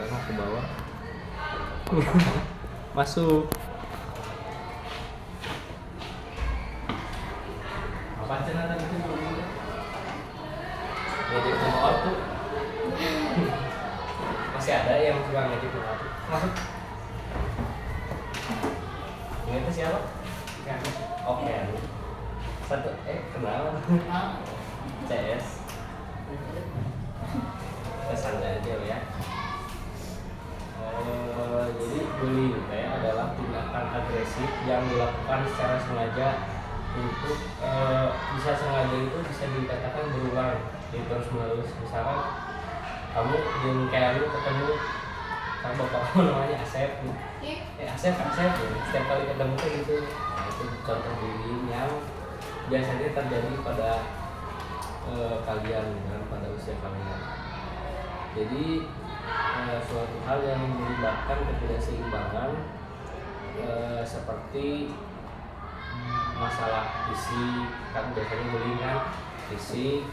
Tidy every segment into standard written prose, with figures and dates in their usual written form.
mau ke bawah. Masuk. Apa cina tadi itu? Ngedit sama ortu. Masih ada yang suka ngedit sama ortu. Masuk. Ini itu siapa? Oke. Satu kenal. CS. Santai aja ya. Jadi bullying adalah tindakan agresif yang dilakukan secara sengaja untuk bisa sengaja itu bisa dikatakan berulang jadi terus menerus. Misalkan kamu yang kayak lu ketemu sama bapak kamu namanya Asep Asep ya. Setiap kali ketemu kayak gitu. Nah, itu contoh bullying yang biasanya terjadi pada kalian kan, pada usia kalian. Jadi suatu hal yang menyebabkan ketidakseimbangan seperti masalah fisik, kan biasanya bullying kan fisik,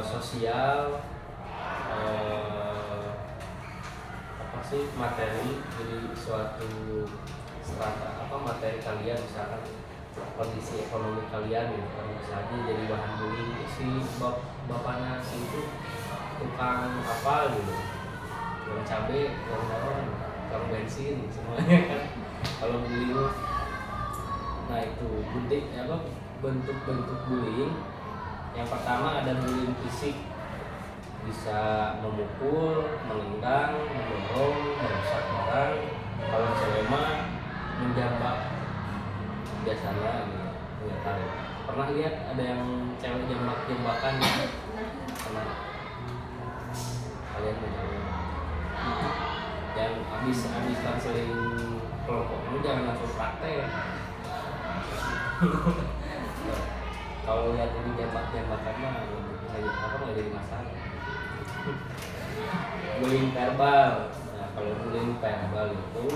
sosial, materi. Jadi suatu strata materi kalian, misalkan kondisi ekonomi kalian gitu kan, misalnya jadi bahan bullying si bapaknya si itu tukang apa gitu, tukang cabai, tukang bensin, semuanya kan kalau bullying. Nah itu bentuk bullying. Yang pertama ada bullying fisik, bisa memukul, menendang, mendorong, merusak barang. Kalau cewek mah menjambak biasanya gitu, nggak tahu. Pernah lihat ada yang cewek jambak-jambakan? Pernah? Kalian menjawab. Dan habis konseling kelompok lu jangan langsung praktek. Kalau lihat ini jambak-jambakan mah nggak jadi masalah. Bullying verbal. Nah kalau bullying verbal itu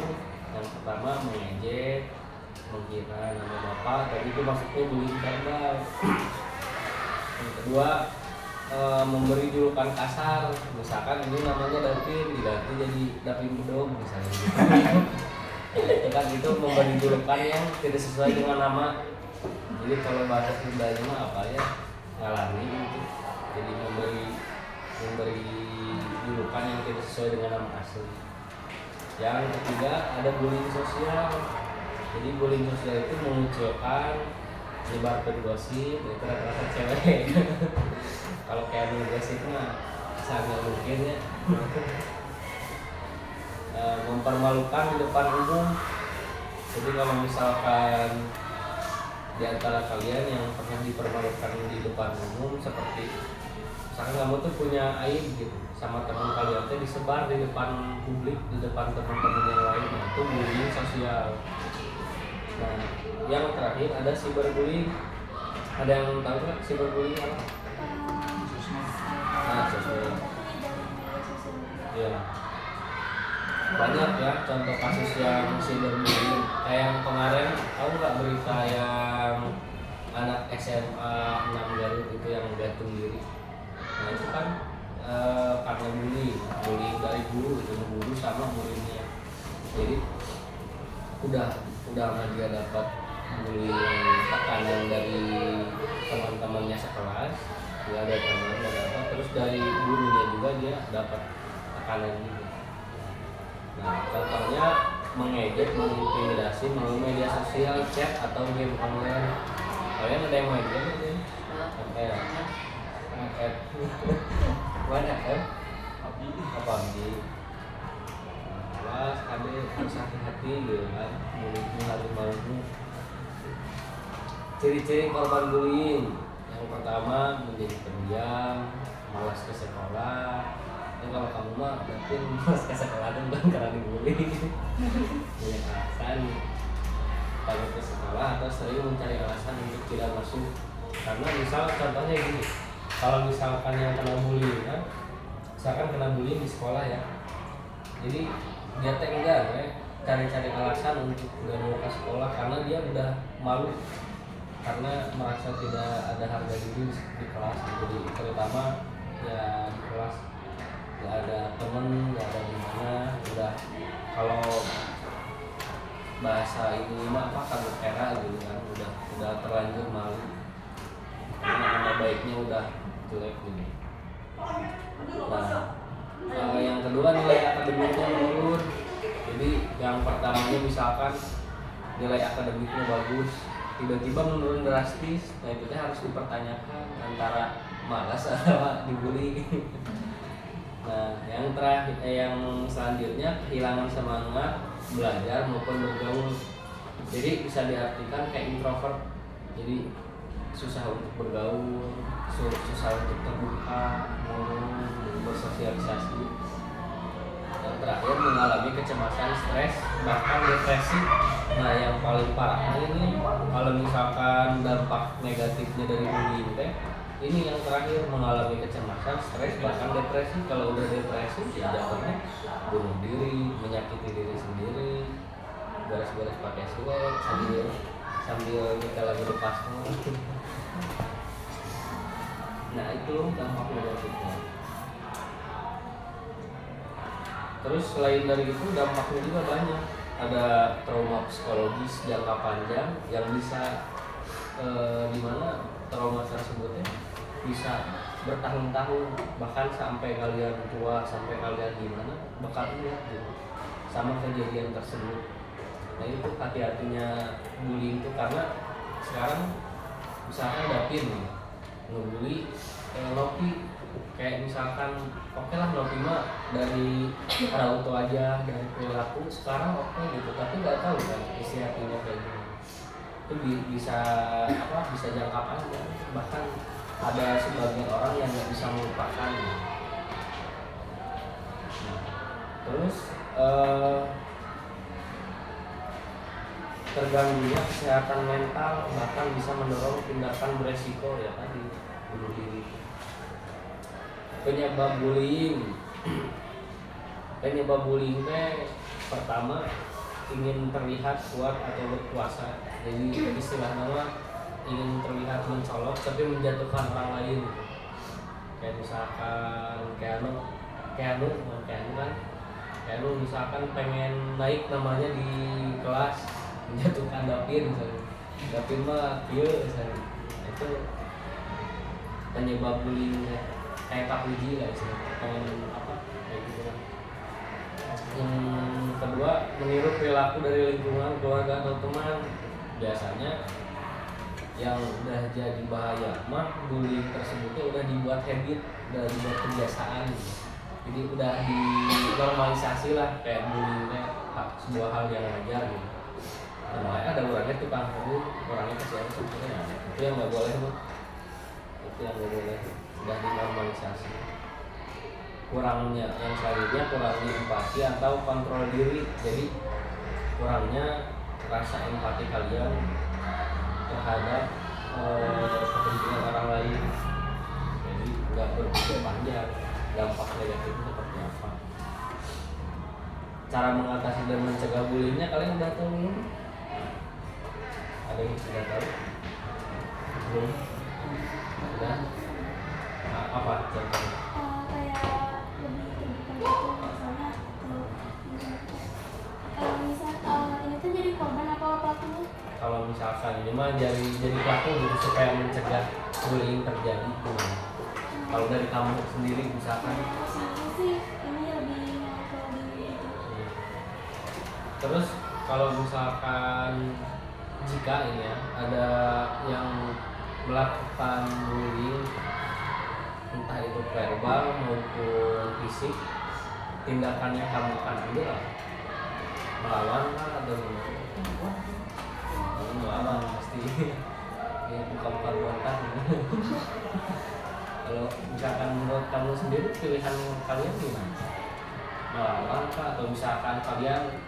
yang pertama mengejek, menghina nama bapak, tadi itu maksudnya bullying verbal. Yang kedua memberi julukan kasar, misalkan ini namanya Davin diganti jadi Davin Bedog misalnya gitu. Itu kan itu memberi julukan yang tidak sesuai dengan nama. Jadi kalau bahasa Sundanya mah apa ya, ngalami gitu. Jadi memberi julukan yang tidak sesuai dengan nama asli. Yang ketiga ada bullying sosial. Jadi bullying sosial itu memunculkan menyebarkan gosip, itu rata-rata cewek. Kalau kayak gosip mah sangat mungkin ya. Mempermalukan di depan umum. Jadi kalau misalkan di antara kalian yang pernah dipermalukan di depan umum, seperti misalkan kamu tuh punya aib gitu sama teman kalian tuh disebar di depan publik, di depan teman-teman yang lain, itu bullying sosial. Nah, yang terakhir ada cyberbullying. Ada yang tahu nggak cyberbullying apa? Nah, sosial. Iya. Banyak ya contoh kasus yang cyberbullying. Kayak yang kemarin, tahu nggak berita yang anak SMA 6 Garut itu yang gantung diri? Nah itu kan karena bullying dari guru, itu guru sama muridnya. Jadi udah sama dia dapat bullying, tekanan dari teman-temannya sekelas, dia ada teman ada apa, terus dari gurunya juga dia dapat tekanan gitu. Nah contohnya mengejek, mengintimidasi melalui media sosial, chat atau game online. Kalian ada yang main game itu? Mana kan? Apa di? Awas, adek harus hati-hati gitu kan. Mulutmu harus malu. Ciri-ciri korban bullying. Yang pertama menjadi pendiam, malas ke sekolah. Kalau kamu mah berarti malas ke sekolah dan bukan karena dibully. Punya alasan takut ke sekolah atau sering mencari alasan untuk tidak masuk. Karena misal contohnya gini, kalau misalkan yang kena bullying kan, misalkan kena bullying di sekolah ya, jadi dia enggak cari-cari alasan untuk nggak mau ke sekolah karena dia udah malu, karena merasa tidak ada harga diri di kelas. Jadi terutama ya di kelas dan ada temen, nggak ada di mana, udah kalau bahasa ini mah apa kagak era gitu kan, udah terlanjur malu karena nama baiknya udah jelek gitu. Nah, yang kedua nilai akademiknya menurun. Jadi yang pertamanya misalkan nilai akademiknya bagus, tiba-tiba menurun drastis, nah itu harus dipertanyakan antara malas atau dibully. Nah, yang terakhir, yang selanjutnya kehilangan semangat belajar maupun bergaul. Jadi bisa diartikan kayak introvert. Jadi susah untuk bergaul, susah untuk terbuka, ngomong, bersosialisasi. Yang terakhir mengalami kecemasan, stres, bahkan depresi. Nah, yang paling parah ini kalau misalkan dampak negatifnya dari bullying teh, ini yang terakhir mengalami kecemasan, stres, bahkan depresi. Kalau udah depresi ya jatuhnya bunuh diri, menyakiti diri sendiri, beres-beres pakai silet sambil kita lagi lepas. Nah, itu dampak negatifnya. Terus selain dari itu dampaknya juga banyak. Ada trauma psikologis jangka panjang yang bisa dimana trauma tersebutnya bisa bertahun-tahun, bahkan sampai kalian tua, sampai kalian gimana bakal ingat gitu sama kejadian tersebut. Nah, itu hati-hatinya bullying itu, karena sekarang misalkan Dapin nih ngebully Nopi, kayak misalkan oke lah Nopi mah dari auto aja, dari perilaku sekarang oke gitu, tapi nggak tahu kan isi hatinya kayak gini. Itu bisa bisa jangka panjang, bahkan ada sebagian orang yang nggak bisa melupakan. Nah, terus terganggunya kesehatan mental bahkan bisa mendorong tindakan beresiko ya tadi bunuh diri. Penyebab bullying pertama ingin terlihat kuat atau berkuasa. Jadi istilah nama ingin terlihat mencolok tapi menjatuhkan orang lain. Kayak misalkan kayak misalkan pengen naik namanya di kelas, menjatuhkan Dapin misalnya. Dapin mah kieu misalnya. Itu penyebab bullyingnya. Kayak Pak Puji lah misalnya. Pengen kayak gitu kan. Yang kedua, meniru perilaku dari lingkungan, keluarga atau teman. Biasanya yang udah jadi bahaya mah bullying tersebutnya udah dibuat habit, udah dibuat kebiasaan. Jadi udah dinormalisasi lah, kayak bullyingnya sebuah hal yang wajar gitu. Nah, ada orangnya tukang bully, orangnya kasihan sebetulnya. Itu yang nggak boleh tuh. Itu yang nggak boleh, udah dinormalisasi. Kurangnya yang selanjutnya kurangnya empati atau kontrol diri. Jadi kurangnya rasa empati kalian terhadap kepentingan orang lain. Jadi nggak berpikir panjang, dampak negatifnya seperti apa. Cara mengatasi dan mencegah bullyingnya kalian udah tahu belum? Ada yang sudah tahu? Belum? Sudah? Nah, apa contohnya? Kayak lebih terbuka gitu, misalnya kalau ini tuh jadi korban atau pelakunya? Kalau misalkan ini mah jadi pelaku gitu supaya mencegah bullying terjadi gimana? Kalau dari kamu sendiri misalkan? Saya sih ini lebih ngobrol diri gitu. Terus kalau misalkan jika ini ya ada yang melakukan bullying, entah itu verbal maupun fisik, tindakan yang kamu akan ambil melawan lah atau gimana? Melawan pasti. Ya, bukan buatan. Kalau misalkan menurut kamu sendiri pilihan kalian gimana? Melawan kah, atau misalkan kalian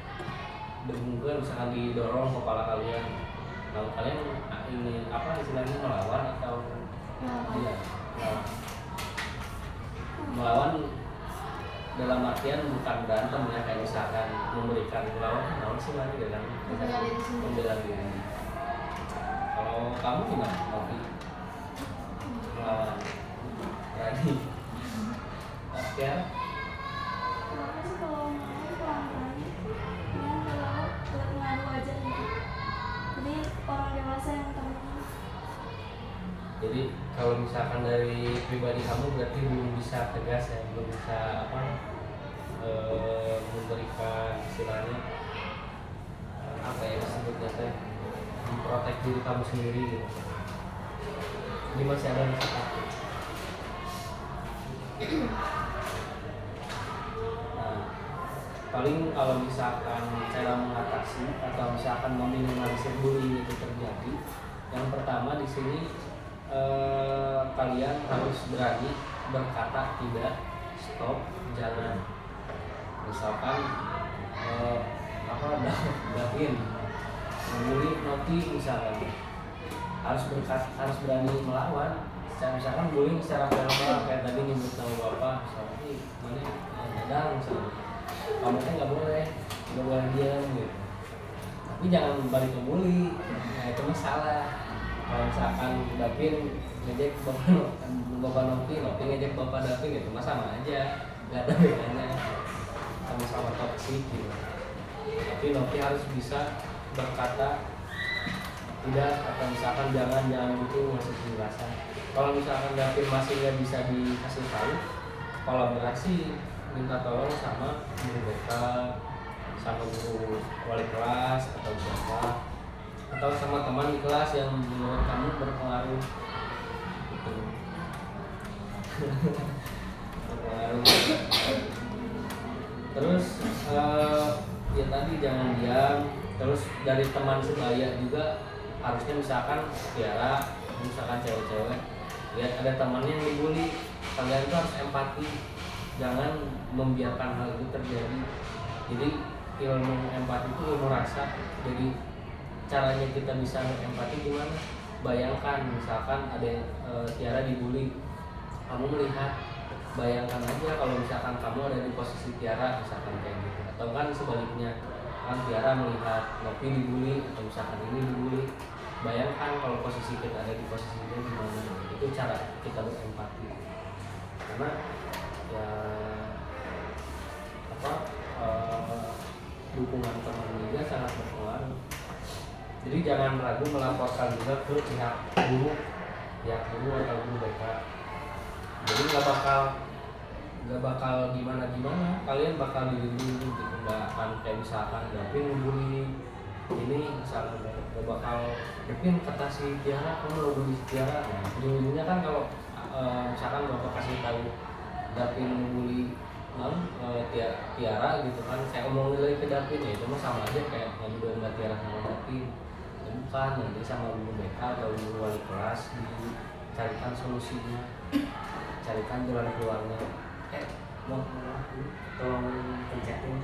bermungkin misalkan didorong kepala kalian, kalau kalian ingin istilahnya melawan atau dia melawan dalam artian bukan berantem ya, kayak misalkan memberikan melawan naon sih lagi dalam membela diri. Kalau kamu gimana? Nopi melawan berani? Ya Jadi kalau misalkan dari pribadi kamu berarti belum bisa tegas ya, belum bisa memberikan istilahnya apa ya disebutnya teh, memprotek diri kamu sendiri gitu. Jadi masih ada rasa takut. Nah, paling kalau misalkan cara mengatasi atau misalkan meminimalisir bullying itu terjadi, yang pertama di sini kalian harus berani berkata tidak, stop, jangan. Misalkan Davin membuli Noti misalkan, harus berani melawan. Misalkan bullying secara verbal kayak tadi nyebut nama bapak, misalnya mana dadang misalnya, kamu kan nggak boleh diam gitu, tapi jangan balik ke bully. Nah itu masalah. Kalau misalkan Davin ngejek bapak Nopi ngejek bapak Davin gitu, sama aja, nggak ada bedanya, sama-sama toksik gitu. Tapi Nopi harus bisa berkata tidak, atau misalkan jangan itu masih penjelasan. Kalau misalkan Davin masih nggak bisa dikasih tahu, kolaborasi, minta tolong sama guru BK, sama guru wali kelas atau siapa, atau sama teman di kelas yang menurut kamu berpengaruh gitu. Berpengaruh. Terus ya tadi jangan diam. Terus dari teman sebaya juga harusnya, misalkan Tiara, misalkan cewek-cewek lihat ada temannya yang dibully, kalian tuh harus empati, jangan membiarkan hal itu terjadi. Jadi ilmu empati itu ilmu rasa. Jadi caranya kita bisa empati gimana? Bayangkan misalkan ada Tiara dibully, kamu melihat, bayangkan aja kalau misalkan kamu ada di posisi Tiara misalkan kayak gitu, atau kan sebaliknya kan Tiara melihat Nopi dibully atau misalkan ini dibully, bayangkan kalau posisi kita ada di posisi dia gimana. Itu cara kita berempati, karena ya dukungan teman juga sangat berpengaruh. Jadi jangan ragu melaporkan juga ke pihak guru atau guru BK. Jadi nggak bakal gimana, kalian bakal dilindungi gitu, nggak akan kayak misalkan Davin ngebully ini misalkan, nggak bakal Davin kata si Tiara kamu lo bully Tiara. Nah ujung-ujungnya kan kalau misalkan bapak kasih tahu Davin ngebully Tiara gitu kan, saya omongin lagi ke Davin, ya itu mah sama aja kayak ngadu domba Tiara sama Davin. Ya bukan, nanti sama guru BK atau guru wali kelas dicarikan solusinya, carikan jalan keluarnya. Tolong pencetin.